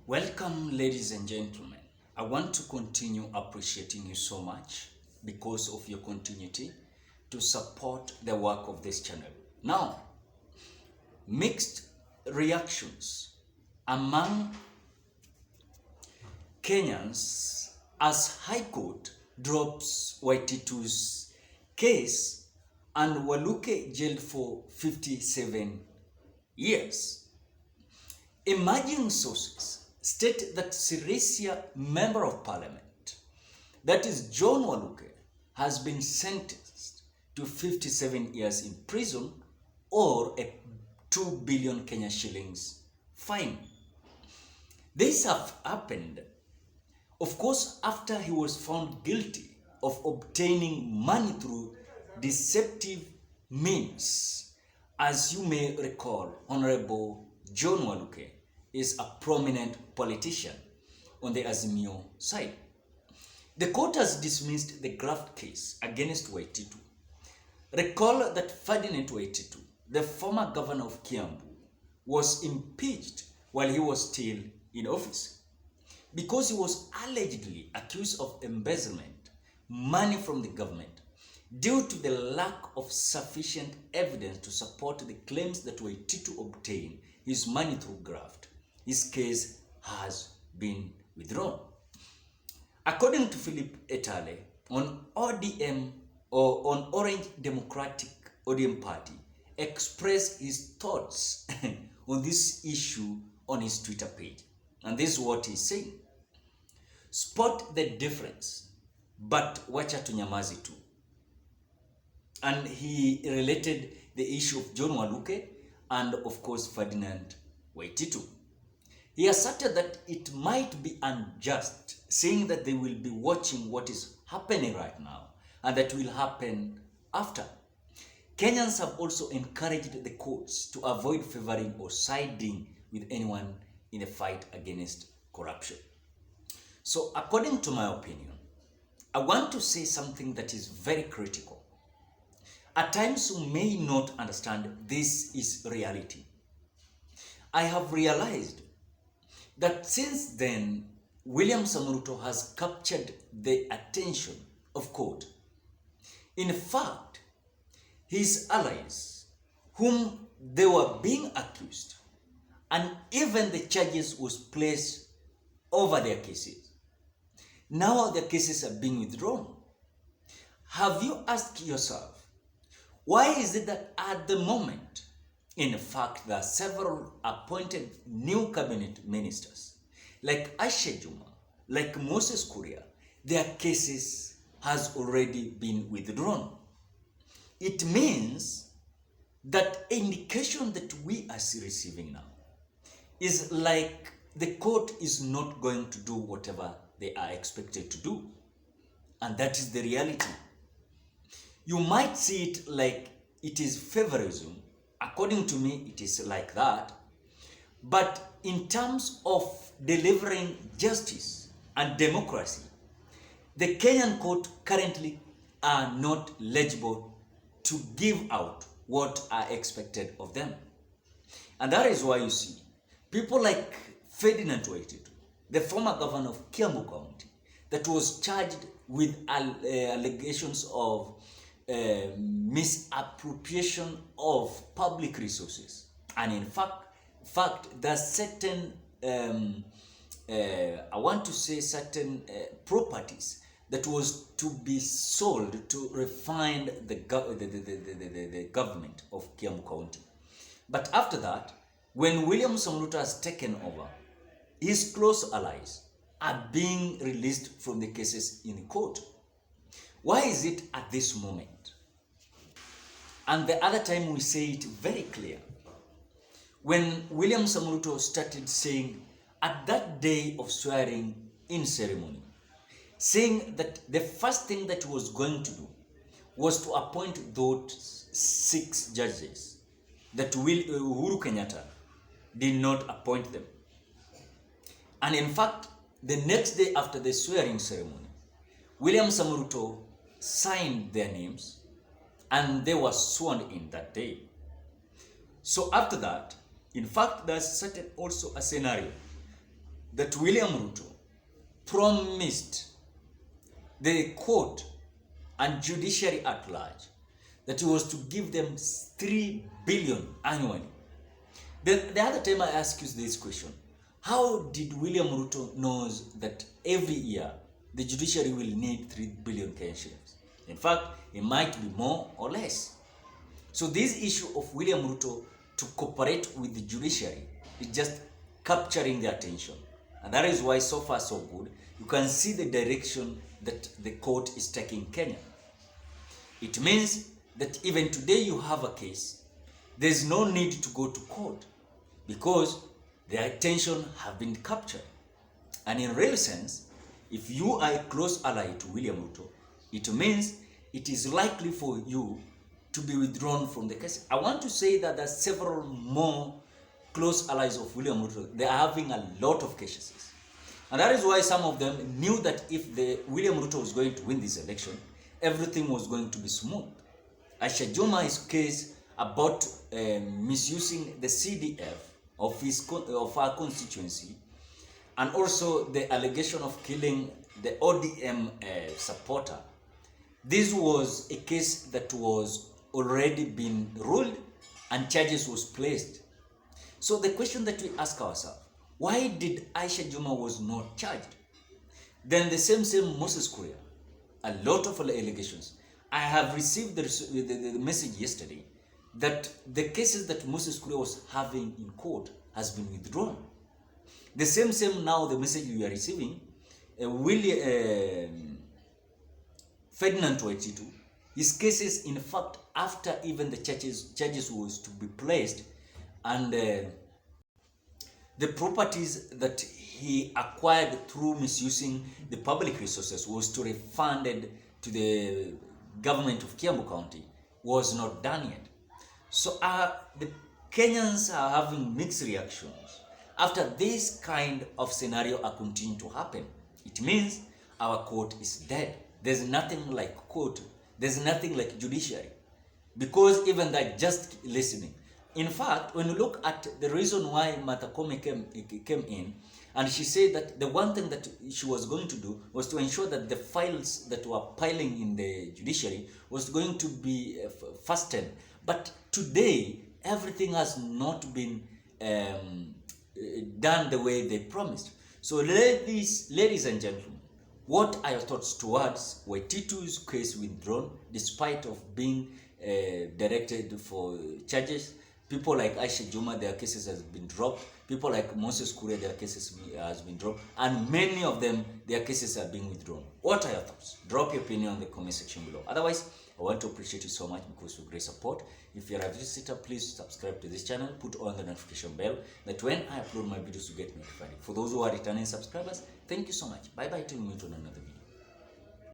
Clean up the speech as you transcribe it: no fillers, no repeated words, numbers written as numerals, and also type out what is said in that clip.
Welcome, ladies and gentlemen. I want to continue appreciating you so much because of your continuity to support the work of this channel. Now, mixed reactions among Kenyans as High Court drops Waititu's case and Waluke jailed for 57 years. Emerging sources state that Sirisia Member of Parliament, that is John Waluke, has been sentenced to 57 years in prison or a 2 billion Kenya shillings fine. This have happened, of course, after he was found guilty of obtaining money through deceptive means. As you may recall, Honorable John Waluke is a prominent politician on the Azimio side. The court has dismissed the graft case against Waititu. Recall that Ferdinand Waititu, the former governor of Kiambu, was impeached while he was still in office because he was allegedly accused of embezzlement money from the government due to the lack of sufficient evidence to support the claims that Waititu obtained his money through graft. His case has been withdrawn. According to Philip Etale, on ODM or on Orange Democratic ODM Party, expressed his thoughts on this issue on his Twitter page. And this is what he's saying. Spot the difference, but wacha tunyamazi tu. And he related the issue of John Waluke and of course Ferdinand Waititu. He asserted that it might be unjust, saying that they will be watching what is happening right now and that will happen after. Kenyans have also encouraged the courts to avoid favoring or siding with anyone in a fight against corruption. So according to my opinion, I want to say something that is very critical. At times you may not understand this is reality. I have realized that since then, William Samoei has captured the attention of court. In fact, his allies, whom they were being accused, and even the charges was placed over their cases. Now their cases are being withdrawn. Have you asked yourself, why is it that at the moment, in fact, there are several appointed new cabinet ministers, like Aisha Jumwa, like Moses Kuria, their cases has already been withdrawn? It means that indication that we are receiving now is like the court is not going to do whatever they are expected to do. And that is the reality. You might see it like it is favorism. According to me, it is like that. But in terms of delivering justice and democracy, the Kenyan court currently are not legible to give out what are expected of them. And that is why you see people like Ferdinand Waititu, the former governor of Kiambu County, that was charged with allegations of misappropriation of public resources. And in fact, there are certain, I want to say certain properties that was to be sold to refine the government of Kiambu County. But after that, when William Samoei has taken over, his close allies are being released from the cases in the court. Why is it at this moment? And the other time we say it very clear. When William Samoei started saying at that day of swearing in ceremony, saying that the first thing that he was going to do was to appoint those 6 judges that Uhuru Kenyatta did not appoint them. And in fact, the next day after the swearing ceremony, William Samoei signed their names and they were sworn in that day. So after that, in fact, there's certain also a scenario that William Ruto promised the court and judiciary at large that he was to give them 3 billion annually. Then the other time I asked you this question, how did William Ruto knows that every year the judiciary will need 3 billion Kenyan shillings? In fact, it might be more or less. So this issue of William Ruto to cooperate with the judiciary is just capturing the attention. And that is why so far so good. You can see the direction that the court is taking Kenya. It means that even today you have a case, there's no need to go to court because the attention have been captured. And in real sense, if you are a close ally to William Ruto, it means it is likely for you to be withdrawn from the case. I want to say that there are several more close allies of William Ruto. They are having a lot of cases. And that is why some of them knew that if William Ruto was going to win this election, everything was going to be smooth. Aisha Jumwa's case about misusing the CDF of our constituency, and also the allegation of killing the ODM supporter. This was a case that was already been ruled and charges was placed. So the question that we ask ourselves, why did Aisha Jumwa was not charged? Then the same Moses Kuria, a lot of allegations. I have received the message yesterday that the cases that Moses Kuria was having in court has been withdrawn. The same now the message we are receiving, Ferdinand Waititu, his cases, in fact, after even the charges was to be placed, and the properties that he acquired through misusing the public resources was to refunded to the government of Kiambu County, was not done yet. So the Kenyans are having mixed reactions after this kind of scenario are continuing to happen. It means our court is dead. There's nothing like court. There's nothing like judiciary, because even that just listening. In fact, when you look at the reason why Martha Koome came in, and she said that the one thing that she was going to do was to ensure that the files that were piling in the judiciary was going to be fastened. But today, everything has not been done the way they promised. So ladies and gentlemen, what are your thoughts towards Waititu's case withdrawn despite of being directed for charges? People like Aisha Jumwa, their cases has been dropped. People like Moses Kuria, their cases has been dropped. And many of them, their cases are being withdrawn. What are your thoughts? Drop your opinion in the comment section below. Otherwise, I want to appreciate you so much because of great support. If you're a visitor, please subscribe to this channel. Put on the notification bell that when I upload my videos, you get notified. For those who are returning subscribers, thank you so much. Bye-bye till we meet on another video.